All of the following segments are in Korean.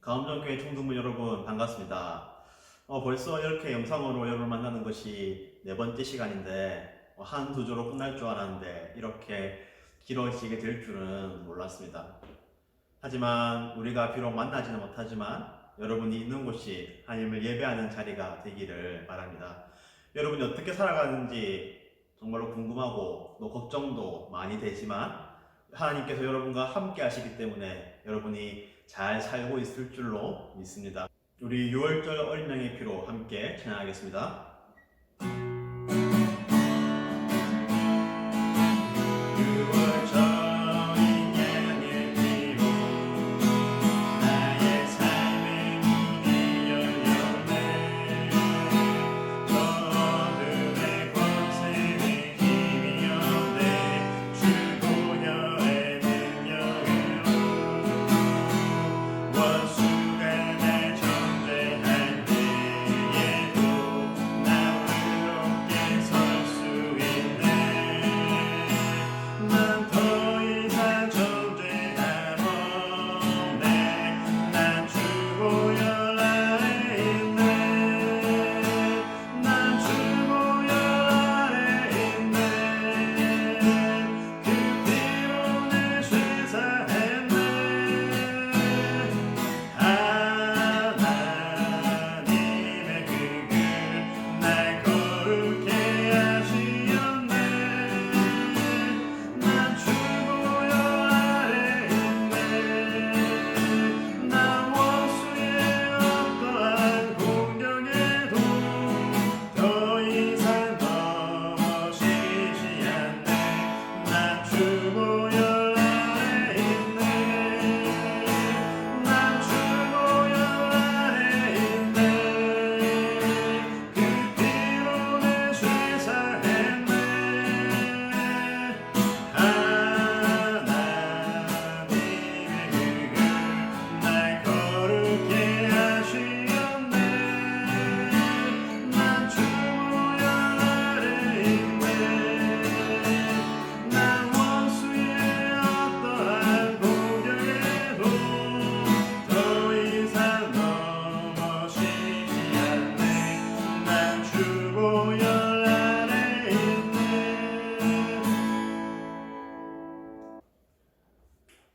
가음정교회 총동문 여러분 반갑습니다. 벌써 이렇게 영상으로 여러분을 만나는 것이 네 번째 시간인데 한 두 주로 끝날 줄 알았는데 이렇게 길어지게 될 줄은 몰랐습니다. 하지만 우리가 비록 만나지는 못하지만 여러분이 있는 곳이 하나님을 예배하는 자리가 되기를 바랍니다. 여러분이 어떻게 살아가는지 정말로 궁금하고 또 걱정도 많이 되지만 하나님께서 여러분과 함께 하시기 때문에 여러분이 잘 살고 있을 줄로 믿습니다. 우리 6월절 어린 양의 피로 함께 찬양하겠습니다.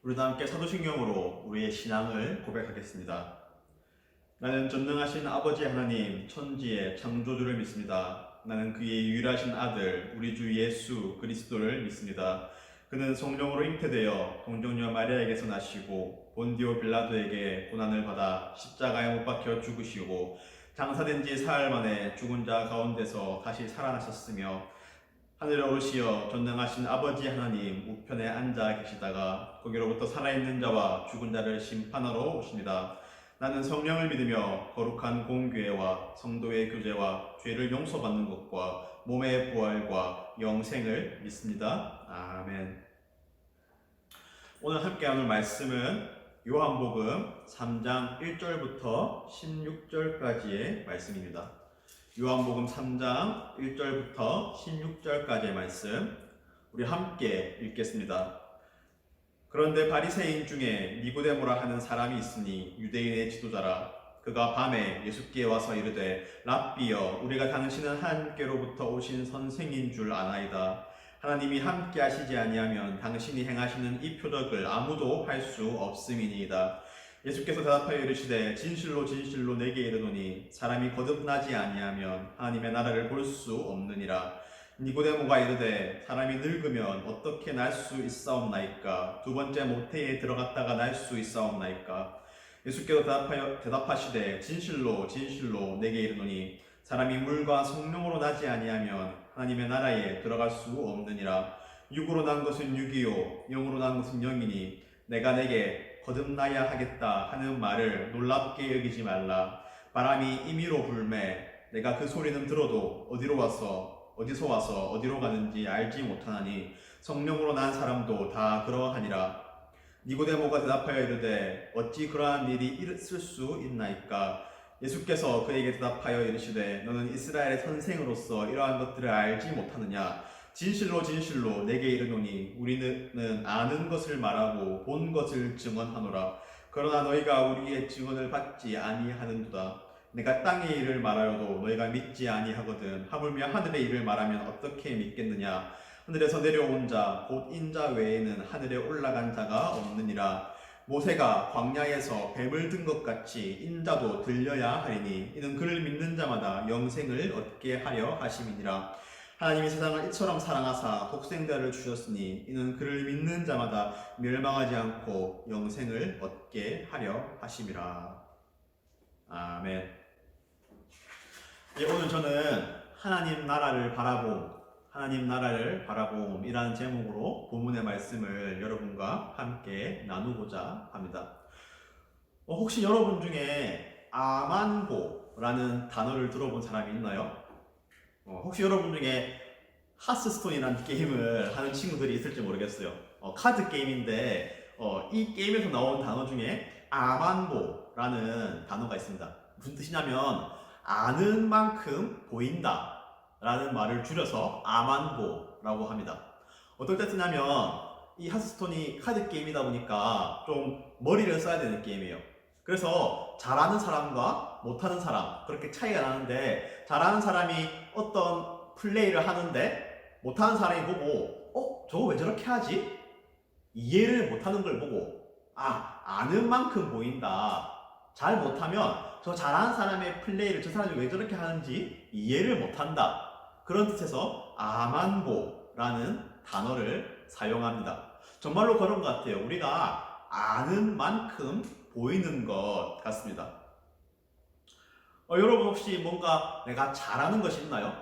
우리도 함께 사도신경으로 우리의 신앙을 고백하겠습니다. 나는 전능하신 아버지 하나님 천지의 창조주를 믿습니다. 나는 그의 유일하신 아들 우리 주 예수 그리스도를 믿습니다. 그는 성령으로 잉태되어 동정녀 마리아에게서 나시고 본디오 빌라도에게 고난을 받아 십자가에 못 박혀 죽으시고 장사된 지 사흘 만에 죽은 자 가운데서 다시 살아나셨으며 하늘에 오르시어 전능하신 아버지 하나님 우편에 앉아 계시다가 거기로부터 살아있는 자와 죽은 자를 심판하러 오십니다. 나는 성령을 믿으며 거룩한 공교회와 성도의 교제와 죄를 용서받는 것과 몸의 부활과 영생을 믿습니다. 아멘. 오늘 함께 나눌 말씀은 요한복음 3장 1절부터 16절까지의 말씀입니다. 요한복음 3장 1절부터 16절까지의 말씀 우리 함께 읽겠습니다. 그런데 바리새인 중에 니고데모라 하는 사람이 있으니 유대인의 지도자라. 그가 밤에 예수께 와서 이르되 랍비여 우리가 당신은 하나님께로부터 오신 선생인 줄 아나이다. 하나님이 함께 하시지 아니하면 당신이 행하시는 이 표적을 아무도 할 수 없음이니이다. 예수께서 대답하여 이르시되 진실로 진실로 내게 이르노니 사람이 거듭나지 아니하면 하나님의 나라를 볼 수 없느니라. 니고데모가 이르되 사람이 늙으면 어떻게 날 수 있사옵나이까? 두 번째 모태에 들어갔다가 날 수 있사옵나이까? 예수께서 대답하시되 진실로 진실로 내게 이르노니 사람이 물과 성령으로 나지 아니하면 하나님의 나라에 들어갈 수 없느니라. 육으로 난 것은 육이요 영으로 난 것은 영이니 내가 내게 거듭나야 하겠다 하는 말을 놀랍게 여기지 말라. 바람이 임의로 불매 내가 그 소리는 들어도 어디서 와서 어디로 가는지 알지 못하나니 성령으로 난 사람도 다 그러하니라. 니고데모가 대답하여 이르되 어찌 그러한 일이 있을 수 있나이까? 예수께서 그에게 대답하여 이르시되 너는 이스라엘의 선생으로서 이러한 것들을 알지 못하느냐? 진실로 진실로 내게 이르노니 우리는 아는 것을 말하고 본 것을 증언하노라. 그러나 너희가 우리의 증언을 받지 아니하는도다. 내가 땅의 일을 말하여도 너희가 믿지 아니하거든. 하물며 하늘의 일을 말하면 어떻게 믿겠느냐. 하늘에서 내려온 자 곧 인자 외에는 하늘에 올라간 자가 없느니라. 모세가 광야에서 뱀을 든 것 같이 인자도 들려야 하리니 이는 그를 믿는 자마다 영생을 얻게 하려 하심이니라. 하나님이 세상을 이처럼 사랑하사 독생자를 주셨으니 이는 그를 믿는 자마다 멸망하지 않고 영생을 얻게 하려 하심이라. 아멘. 오늘 저는 하나님 나라를 바라봄이라는 제목으로 본문의 말씀을 여러분과 함께 나누고자 합니다. 혹시 여러분 중에 아만고라는 단어를 들어본 사람이 있나요? 혹시 여러분 중에 하스스톤이라는 게임을 하는 친구들이 있을지 모르겠어요. 카드 게임인데 이 게임에서 나온 단어 중에 아만고라는 단어가 있습니다. 무슨 뜻이냐면 아는 만큼 보인다 라는 말을 줄여서 아만고라고 합니다. 어떨 때 쓰냐면 이 하스스톤이 카드 게임이다 보니까 좀 머리를 써야 되는 게임이에요. 그래서 잘하는 사람과 못하는 사람 그렇게 차이가 나는데, 잘하는 사람이 어떤 플레이를 하는데 못하는 사람이 보고 저거 왜 저렇게 하지? 이해를 못하는 걸 보고 아는 만큼 보인다. 잘 못하면 저 잘하는 사람의 플레이를 저 사람이 왜 저렇게 하는지 이해를 못한다. 그런 뜻에서 아만고라는 단어를 사용합니다. 정말로 그런 것 같아요. 우리가 아는 만큼 보이는 것 같습니다. 여러분 혹시 뭔가 내가 잘하는 것이 있나요?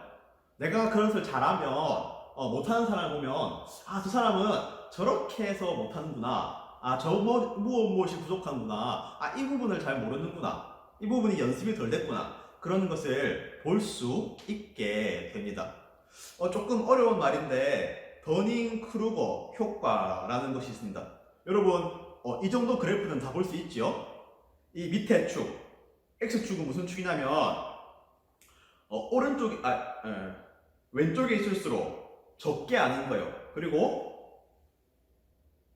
내가 그것을 잘하면 못하는 사람을 보면 저 사람은 저렇게 해서 못하는구나. 무엇이 부족한구나. 이 부분을 잘 모르는구나. 이 부분이 연습이 덜 됐구나. 그런 것을 볼 수 있게 됩니다. 조금 어려운 말인데 더닝크루거 효과라는 것이 있습니다. 여러분 이 정도 그래프는 다 볼 수 있죠? 이 밑에 축, X축은 무슨 축이냐면 왼쪽에 있을수록 적게 아는 거예요. 그리고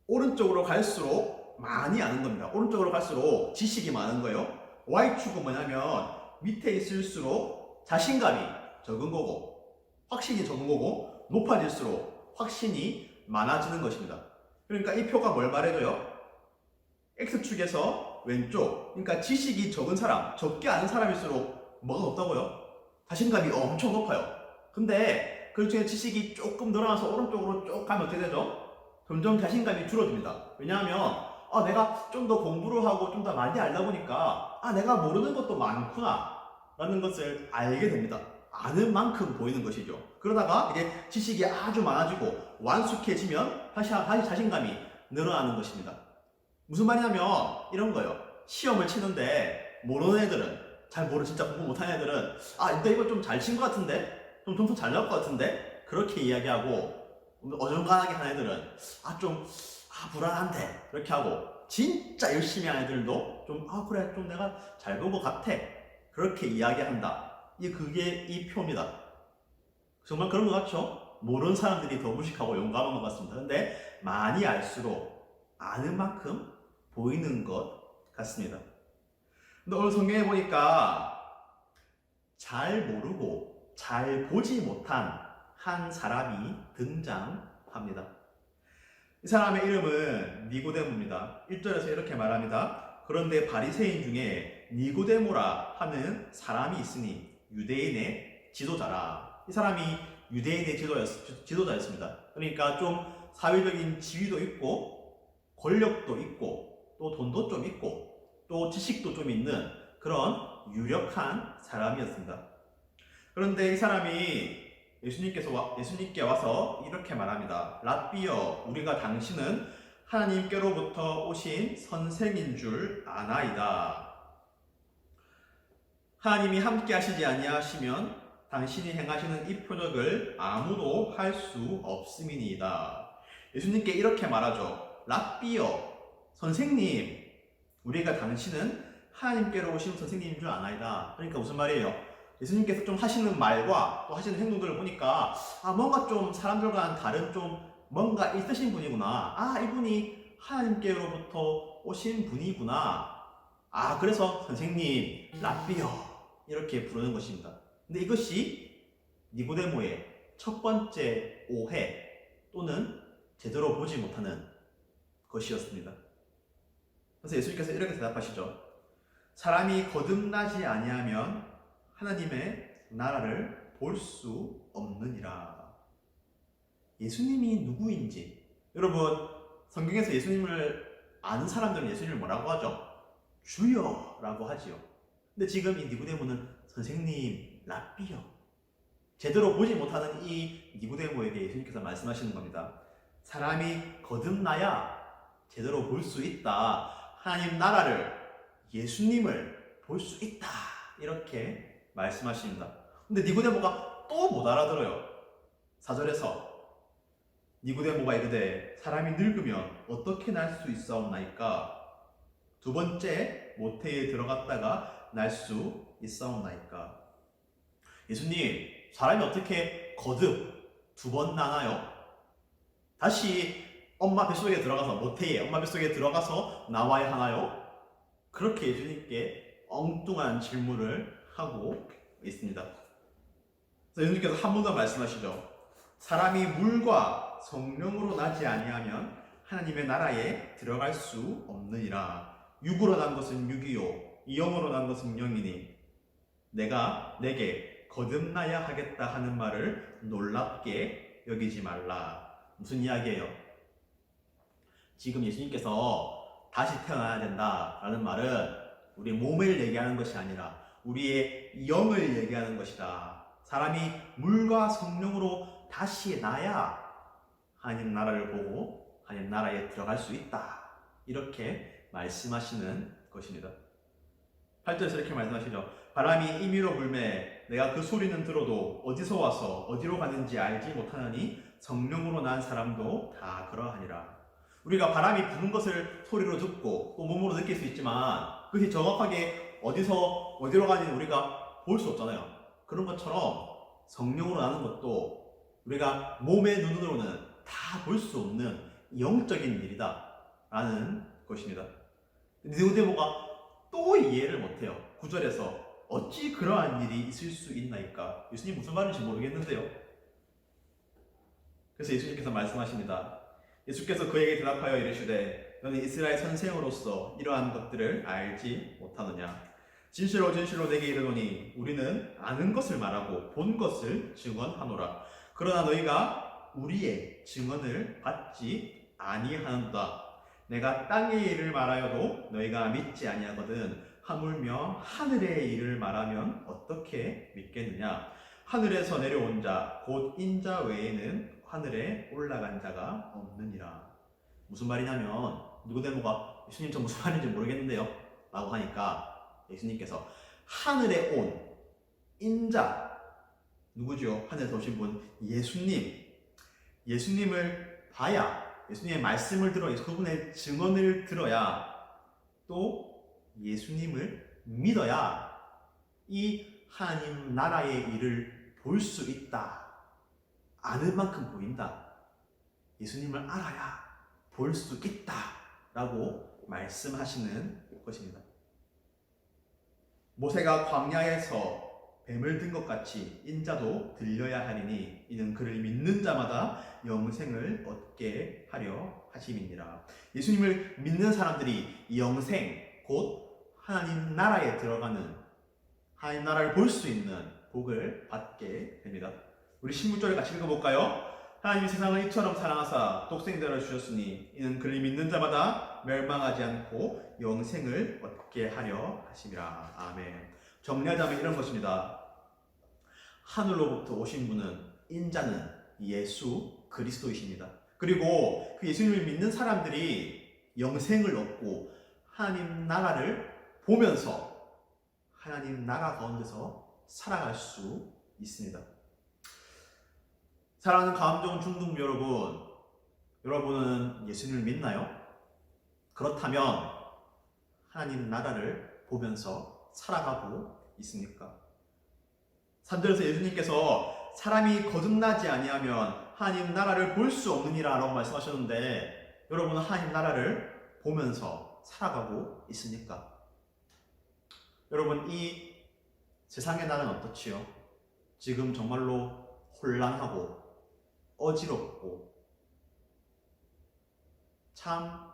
오른쪽으로 갈수록 많이 아는 겁니다. 오른쪽으로 갈수록 지식이 많은 거예요. Y축은 뭐냐면 밑에 있을수록 자신감이 적은 거고 확신이 적은 거고, 높아질수록 확신이 많아지는 것입니다. 그러니까 이 표가 뭘 말해줘요? X축에서 왼쪽, 그러니까 지식이 적은 사람, 적게 아는 사람일수록 뭐가 높다고요? 자신감이 엄청 높아요. 근데 그 중에 지식이 조금 늘어나서 오른쪽으로 쭉 가면 어떻게 되죠? 점점 자신감이 줄어듭니다. 왜냐하면 내가 좀 더 공부를 하고 좀 더 많이 알다 보니까 내가 모르는 것도 많구나 라는 것을 알게 됩니다. 아는 만큼 보이는 것이죠. 그러다가 이제 지식이 아주 많아지고 완숙해지면 다시 자신감이 늘어나는 것입니다. 무슨 말이냐면 이런 거예요. 시험을 치는데 모르는 애들은, 진짜 공부 못하는 애들은 근데 이거 좀 잘 친 것 같은데? 좀 점수 잘 나올 것 같은데? 그렇게 이야기하고, 어중간하게 하는 애들은 불안한데? 이렇게 하고, 진짜 열심히 하는 애들도 그래, 좀 내가 잘 본 것 같아. 그렇게 이야기한다. 그게 이 표입니다. 정말 그런 것 같죠? 모르는 사람들이 더 무식하고 용감한 것 같습니다. 근데 많이 알수록 아는 만큼 보이는 것 같습니다. 근데 오늘 성경에 보니까 잘 모르고 잘 보지 못한 한 사람이 등장합니다. 이 사람의 이름은 니고데모입니다. 1절에서 이렇게 말합니다. 그런데 바리새인 중에 니고데모라 하는 사람이 있으니 유대인의 지도자라. 이 사람이 유대인의 지도자였습니다. 그러니까 좀 사회적인 지위도 있고 권력도 있고 또 돈도 좀 있고 또 지식도 좀 있는 그런 유력한 사람이었습니다. 그런데 이 사람이 예수님께 와서 이렇게 말합니다. 랍비여, 우리가 당신은 하나님께로부터 오신 선생인 줄 아나이다. 하나님이 함께 하시지 아니하시면 당신이 행하시는 이 표적을 아무도 할 수 없음이니이다. 예수님께 이렇게 말하죠. 랍비여, 선생님, 우리가 당신은 하나님께로 오신 선생님인 줄 아나이다. 그러니까 무슨 말이에요? 예수님께서 좀 하시는 말과 또 하시는 행동들을 보니까 뭔가 좀 사람들과는 다른 좀 뭔가 있으신 분이구나. 이분이 하나님께로부터 오신 분이구나. 아, 그래서 선생님, 랍비여 이렇게 부르는 것입니다. 근데 이것이 니고데모의 첫 번째 오해 또는 제대로 보지 못하는 것이었습니다. 그래서 예수님께서 이렇게 대답하시죠. 사람이 거듭나지 아니하면 하나님의 나라를 볼 수 없느니라. 예수님이 누구인지, 여러분 성경에서 예수님을 아는 사람들은 예수님을 뭐라고 하죠? 주여라고 하지요. 근데 지금 이 니고데모는 선생님, 랍비요, 제대로 보지 못하는 이 니고데모에게 예수님께서 말씀하시는 겁니다. 사람이 거듭나야 제대로 볼 수 있다. 하나님 나라를, 예수님을 볼 수 있다. 이렇게 말씀하십니다. 근데 니고데모가 또 못 알아들어요. 4절에서 니고데모가 이르되 사람이 늙으면 어떻게 날 수 있사옵나이까? 두 번째 모태에 들어갔다가 날 수 있사옵나이까? 예수님, 사람이 어떻게 거듭 두 번 나나요? 다시 엄마 뱃속에 들어가서, 모태에 엄마 뱃속에 들어가서 나와야 하나요? 그렇게 예수님께 엉뚱한 질문을 하고 있습니다. 그래서 예수님께서 한 번 더 말씀하시죠. 사람이 물과 성령으로 나지 아니하면 하나님의 나라에 들어갈 수 없느니라. 육으로 난 것은 육이요 영으로 난 것은 영이니 내가 내게 거듭나야 하겠다 하는 말을 놀랍게 여기지 말라. 무슨 이야기예요? 지금 예수님께서 다시 태어나야 된다라는 말은 우리 몸을 얘기하는 것이 아니라 우리의 영을 얘기하는 것이다. 사람이 물과 성령으로 다시 나야 하나님 나라를 보고 하나님 나라에 들어갈 수 있다. 이렇게 말씀하시는 것입니다. 8절에서 이렇게 말씀하시죠. 바람이 임의로 불매 내가 그 소리는 들어도 어디서 와서 어디로 가는지 알지 못하느니 성령으로 난 사람도 다 그러하니라. 우리가 바람이 부는 것을 소리로 듣고 또 몸으로 느낄 수 있지만 그것이 정확하게 어디서 어디로 가는지 우리가 볼 수 없잖아요. 그런 것처럼 성령으로 나는 것도 우리가 몸의 눈으로는 다 볼 수 없는 영적인 일이다 라는 것입니다. 니고데모가 또 이해를 못해요. 9절에서 어찌 그러한 일이 있을 수 있나이까? 예수님 무슨 말인지 모르겠는데요. 그래서 예수님께서 말씀하십니다. 예수께서 그에게 대답하여 이르시되 너는 이스라엘 선생으로서 이러한 것들을 알지 못하느냐? 진실로 진실로 내게 이르노니 우리는 아는 것을 말하고 본 것을 증언하노라. 그러나 너희가 우리의 증언을 받지 아니하는도다. 내가 땅의 일을 말하여도 너희가 믿지 아니하거든 하물며 하늘의 일을 말하면 어떻게 믿겠느냐? 하늘에서 내려온 자 곧 인자 외에는 하늘에 올라간 자가 없느니라. 무슨 말이냐면 니고데모가 예수님 저 무슨 말인지 모르겠는데요 라고 하니까 예수님께서 하늘에 온 인자, 누구죠? 하늘에서 오신 분 예수님을 봐야, 예수님의 말씀을 들어 그분의 증언을 들어야, 또 예수님을 믿어야 이 하나님 나라의 일을 볼 수 있다. 아는 만큼 보인다. 예수님을 알아야 볼 수 있다 라고 말씀하시는 것입니다. 모세가 광야에서 뱀을 든 것 같이 인자도 들려야 하리니 이는 그를 믿는 자마다 영생을 얻게 하려 하심이니라. 예수님을 믿는 사람들이 영생, 곧 하나님 나라에 들어가는, 하나님 나라를 볼 수 있는 복을 받게 됩니다. 우리 16절을 같이 읽어볼까요? 하나님이 세상을 이처럼 사랑하사 독생자를 주셨으니 이는 그를 믿는 자마다 멸망하지 않고 영생을 얻게 하려 하심이라. 아멘. 정리하자면 이런 것입니다. 하늘로부터 오신 분은, 인자는 예수 그리스도이십니다. 그리고 그 예수님을 믿는 사람들이 영생을 얻고 하나님 나라를 보면서 하나님 나라 가운데서 살아갈 수 있습니다. 사랑하는 가암정 중등부 여러분, 여러분은 예수님을 믿나요? 그렇다면 하나님 나라를 보면서 살아가고 있습니까? 3절에서 예수님께서 사람이 거듭나지 아니하면 하나님 나라를 볼 수 없느니라 라고 말씀하셨는데, 여러분은 하나님 나라를 보면서 살아가고 있습니까? 여러분, 이 세상의 날은 어떻지요? 지금 정말로 혼란하고 어지럽고 참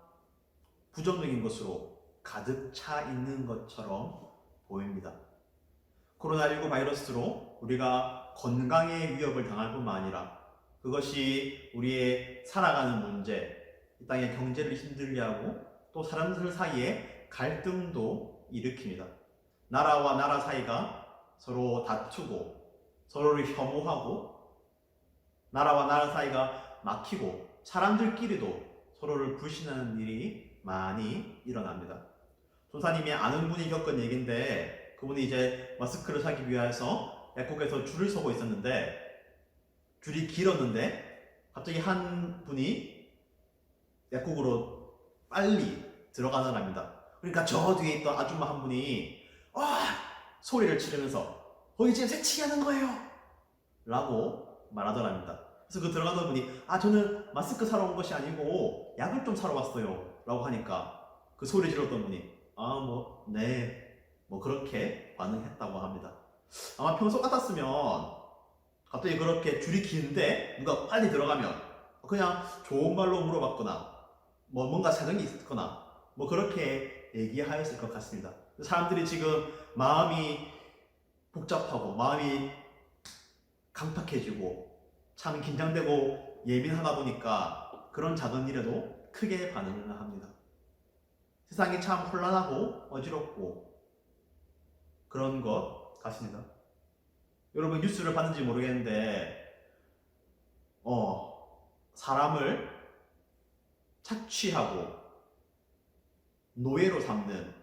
부정적인 것으로 가득 차 있는 것처럼 보입니다. 코로나19 바이러스로 우리가 건강에 위협을 당할 뿐만 아니라 그것이 우리의 살아가는 문제, 이 땅의 경제를 힘들게 하고 또 사람들 사이에 갈등도 일으킵니다. 나라와 나라 사이가 서로 다투고 서로를 혐오하고 나라와 나라 사이가 막히고 사람들끼리도 서로를 불신하는 일이 많이 일어납니다. 조사님이 아는 분이 겪은 얘기인데 그분이 이제 마스크를 사기 위해서 약국에서 줄을 서고 있었는데 줄이 길었는데 갑자기 한 분이 약국으로 빨리 들어가더랍니다. 그러니까 저 뒤에 있던 아줌마 한 분이 소리를 지르면서 거기 지금 새치기하는 거예요 라고 말하더랍니다. 그래서 그 들어가던 분이 저는 마스크 사러 온 것이 아니고 약을 좀 사러 왔어요 라고 하니까 그 소리 질렀던 분이 그렇게 반응했다고 합니다. 아마 평소 같았으면 갑자기 그렇게 줄이 긴데 누가 빨리 들어가면 그냥 좋은 말로 물어봤거나 뭔가 사정이 있거나 그렇게 얘기하였을 것 같습니다. 사람들이 지금 마음이 복잡하고 마음이 강팍해지고 참 긴장되고 예민하다 보니까 그런 작은 일에도 크게 반응을 합니다. 세상이 참 혼란하고 어지럽고 그런 것 같습니다. 여러분 뉴스를 봤는지 모르겠는데 사람을 착취하고 노예로 삼는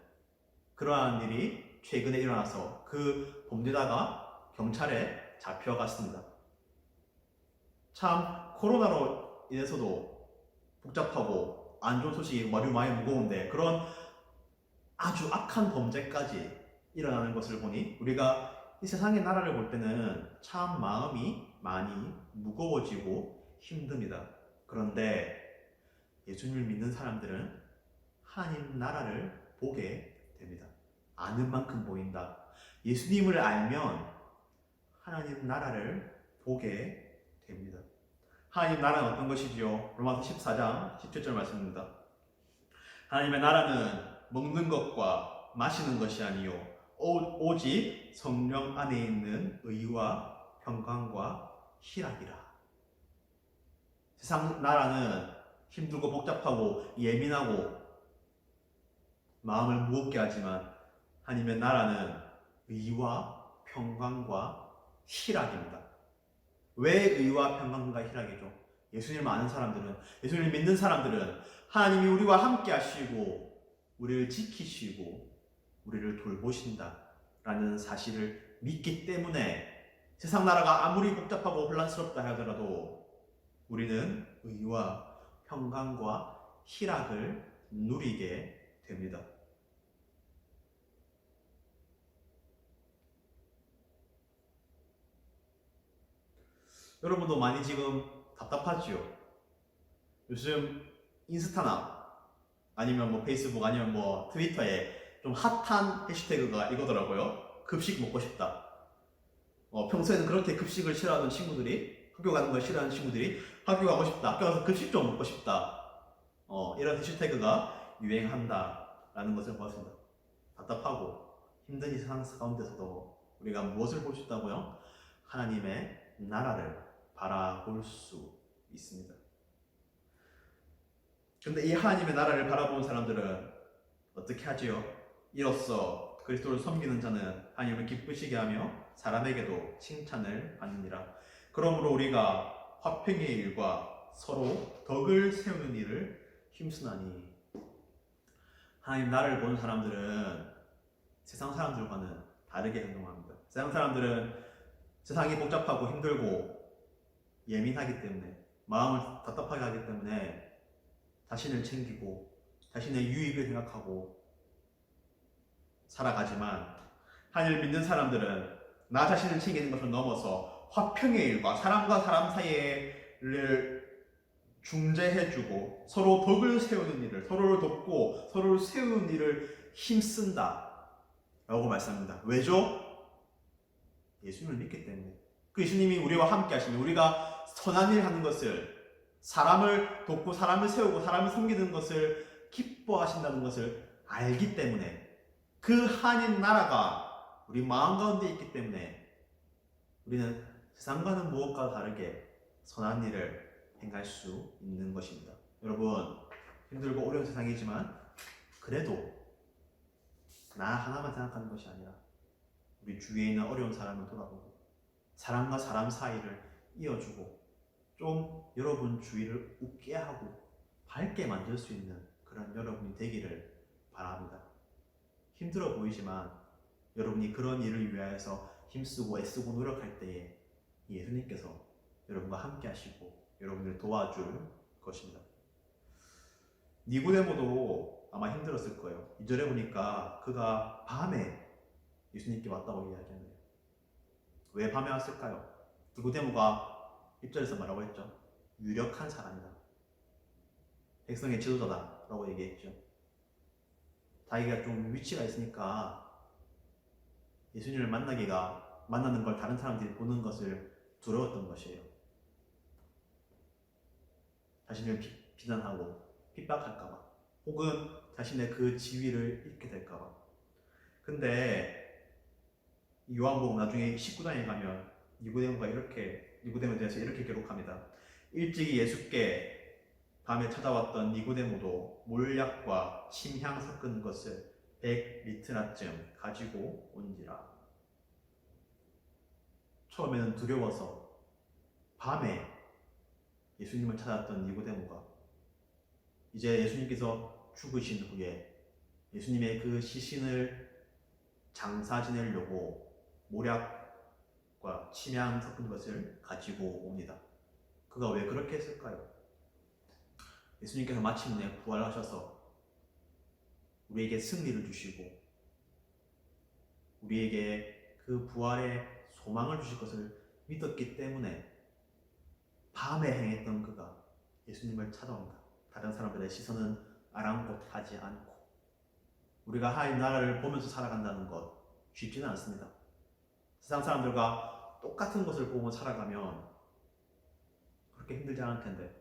그러한 일이 최근에 일어나서 그 범죄자가 경찰에 잡혀갔습니다. 참 코로나로 인해서도 복잡하고 안 좋은 소식이 많이 무거운데 그런 아주 악한 범죄까지 일어나는 것을 보니 우리가 이 세상의 나라를 볼 때는 참 마음이 많이 무거워지고 힘듭니다. 그런데 예수님을 믿는 사람들은 하나님 나라를 보게 됩니다. 아는 만큼 보인다. 예수님을 알면 하나님 나라를 보게 됩니다. 하나님 나라는 어떤 것이지요? 로마서 14장 17절 말씀입니다. 하나님의 나라는 먹는 것과 마시는 것이 아니요 오직 성령 안에 있는 의와 평강과 희락이라. 세상 나라는 힘들고 복잡하고 예민하고 마음을 무겁게 하지만 하나님의 나라는 의와 평강과 희락입니다. 왜 의와 평강과 희락이죠? 예수님을 아는 사람들은, 예수님을 믿는 사람들은 하나님이 우리와 함께 하시고 우리를 지키시고 우리를 돌보신다라는 사실을 믿기 때문에 세상 나라가 아무리 복잡하고 혼란스럽다 하더라도 우리는 의와 평강과 희락을 누리게 됩니다. 여러분도 많이 지금 답답하지요? 요즘 인스타나 아니면 페이스북 아니면 트위터에 좀 핫한 해시태그가 이거더라고요. 급식 먹고 싶다. 평소에는 그렇게 급식을 싫어하는 친구들이, 학교 가는 걸 싫어하는 친구들이 학교 가고 싶다. 학교 가서 급식 좀 먹고 싶다. 이런 해시태그가 유행한다라는 것을 보았습니다. 답답하고 힘든 이 세상 가운데서도 우리가 무엇을 볼 수 있다고요? 하나님의 나라를 바라볼 수 있습니다. 근데 이 하나님의 나라를 바라보는 사람들은 어떻게 하지요? 이로써 그리스도를 섬기는 자는 하나님을 기쁘시게 하며 사람에게도 칭찬을 받느니라. 그러므로 우리가 화평의 일과 서로 덕을 세우는 일을 힘쓰나니. 하나님 나라를 보는 사람들은 세상 사람들과는 다르게 행동합니다. 세상 사람들은 세상이 복잡하고 힘들고 예민하기 때문에 마음을 답답하게 하기 때문에 자신을 챙기고 자신의 유익을 생각하고 살아가지만 하나님을 믿는 사람들은 나 자신을 챙기는 것을 넘어서 화평의 일과 사람과 사람 사이를 중재해주고 서로 덕을 세우는 일을, 서로를 돕고 서로를 세우는 일을 힘쓴다 라고 말씀합니다. 왜죠? 예수님을 믿기 때문에. 그 예수님이 우리와 함께 하시면 우리가 선한 일 하는 것을, 사람을 돕고 사람을 세우고 사람을 섬기는 것을 기뻐하신다는 것을 알기 때문에, 그 하나님 나라가 우리 마음 가운데 있기 때문에 우리는 세상과는 무엇과 다르게 선한 일을 행할 수 있는 것입니다. 여러분, 힘들고 어려운 세상이지만 그래도 나 하나만 생각하는 것이 아니라 우리 주위에 있는 어려운 사람을 돌아보고 사람과 사람 사이를 이어주고 좀 여러분 주위를 웃게 하고 밝게 만들 수 있는 그런 여러분이 되기를 바랍니다. 힘들어 보이지만 여러분이 그런 일을 위하여서 힘쓰고 애쓰고 노력할 때에 예수님께서 여러분과 함께 하시고 여러분을 도와줄 것입니다. 니고데모도 아마 힘들었을 거예요. 2절에 보니까 그가 밤에 예수님께 왔다고 이야기하네요. 왜 밤에 왔을까요? 니고데모가 1절에서 뭐라고 했죠? 유력한 사람이다. 백성의 지도자다 라고 얘기했죠. 자기가 좀 위치가 있으니까 예수님을 만나는 걸 다른 사람들이 보는 것을 두려웠던 것이에요. 자신을 비난하고 핍박할까봐, 혹은 자신의 그 지위를 잃게 될까봐. 근데 요한복음 나중에 19장에 가면 니고데모에 대해서 이렇게 기록합니다. 일찍이 예수께 밤에 찾아왔던 니고데모도 몰약과 침향 섞은 것을 100리트라쯤 가지고 온지라. 처음에는 두려워서 밤에 예수님을 찾았던 니고데모가 이제 예수님께서 죽으신 후에 예수님의 그 시신을 장사 지내려고 몰약과 침향 섞은 것을 가지고 옵니다. 그가 왜 그렇게 했을까요? 예수님께서 마침내 부활하셔서 우리에게 승리를 주시고 우리에게 그 부활의 소망을 주실 것을 믿었기 때문에 밤에 행했던 그가 예수님을 찾아온다. 다른 사람들의 시선은 아랑곳하지 않고 우리가 하나님 나라를 보면서 살아간다는 것 쉽지는 않습니다. 세상 사람들과 똑같은 것을 보고 살아가면 그렇게 힘들지 않을 텐데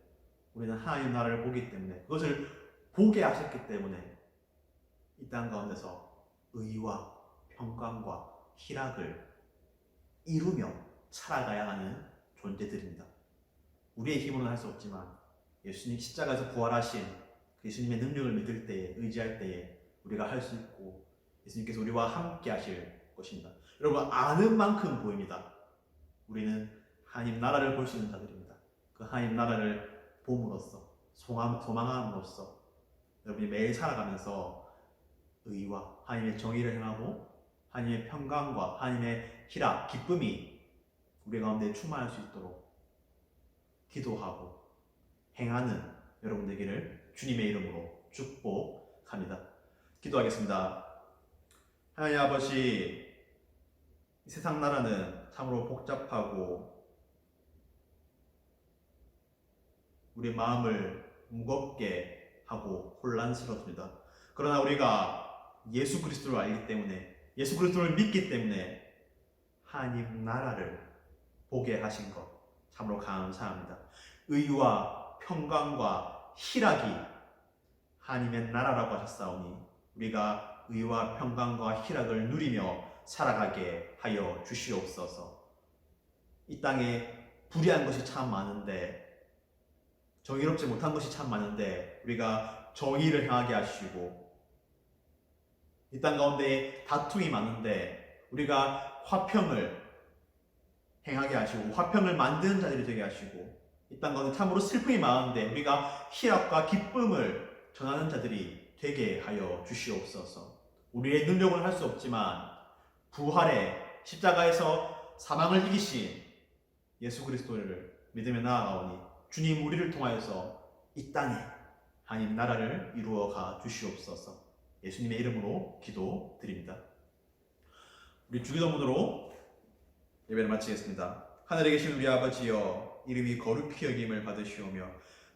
우리는 하나님 나라를 보기 때문에, 그것을 보게 하셨기 때문에 이 땅 가운데서 의와 평강과 희락을 이루며 살아가야 하는 존재들입니다. 우리의 힘으로는 할 수 없지만 예수님 십자가에서 부활하신 그 예수님의 능력을 믿을 때에, 의지할 때에 우리가 할 수 있고 예수님께서 우리와 함께 하실 것입니다. 여러분, 아는 만큼 보입니다. 우리는 하나님 나라를 볼 수 있는 자들입니다. 그 하나님 나라를 봄으로써, 소망함으로써 여러분이 매일 살아가면서 의와 하나님의 정의를 행하고 하나님의 평강과 하나님의 희락, 기쁨이 우리 가운데 충만할 수 있도록 기도하고 행하는 여러분 되기를 주님의 이름으로 축복합니다. 기도하겠습니다. 하나님 아버지, 이 세상 나라는 참으로 복잡하고 우리 마음을 무겁게 하고 혼란스럽습니다. 그러나 우리가 예수 그리스도를 알기 때문에, 예수 그리스도를 믿기 때문에 하나님 나라를 보게 하신 것 참으로 감사합니다. 의와 평강과 희락이 하나님의 나라라고 하셨사오니 우리가 의와 평강과 희락을 누리며 살아가게 하여 주시옵소서. 이 땅에 불의한 것이 참 많은데, 정의롭지 못한 것이 참 많은데 우리가 정의를 행하게 하시고, 이 땅 가운데 다툼이 많은데 우리가 화평을 행하게 하시고 화평을 만드는 자들이 되게 하시고, 이 땅 가운데 참으로 슬픔이 많은데 우리가 희락과 기쁨을 전하는 자들이 되게 하여 주시옵소서. 우리의 능력은 할 수 없지만 부활의 십자가에서 사망을 이기신 예수 그리스도를 믿으며 나아가오니 주님, 우리를 통하여서 이 땅에 하나님 나라를 이루어가 주시옵소서. 예수님의 이름으로 기도드립니다. 우리 주기도문으로 예배를 마치겠습니다. 하늘에 계신 우리 아버지여, 이름이 거룩히 여김을 받으시오며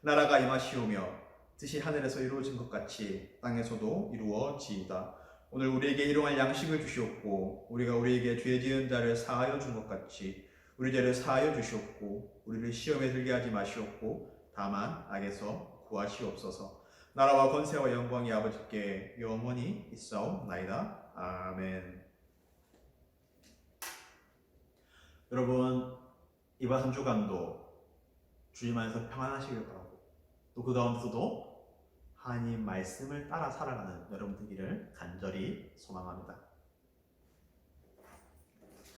나라가 임하시오며 뜻이 하늘에서 이루어진 것 같이 땅에서도 이루어지이다. 오늘 우리에게 일용할 양식을 주시옵고 우리가 우리에게 죄 지은 자를 사하여 준 것 같이 우리 죄를 사하여 주시옵고 우리를 시험에 들게 하지 마시옵고 다만 악에서 구하시옵소서. 나라와 권세와 영광이 아버지께 영원히 있사옵나이다. 아멘. 여러분, 이번 한 주간도 주님 안에서 평안하시길 바라고 또 그 가운데서도 하나님 말씀을 따라 살아가는 여러분 되기를 간절히 소망합니다.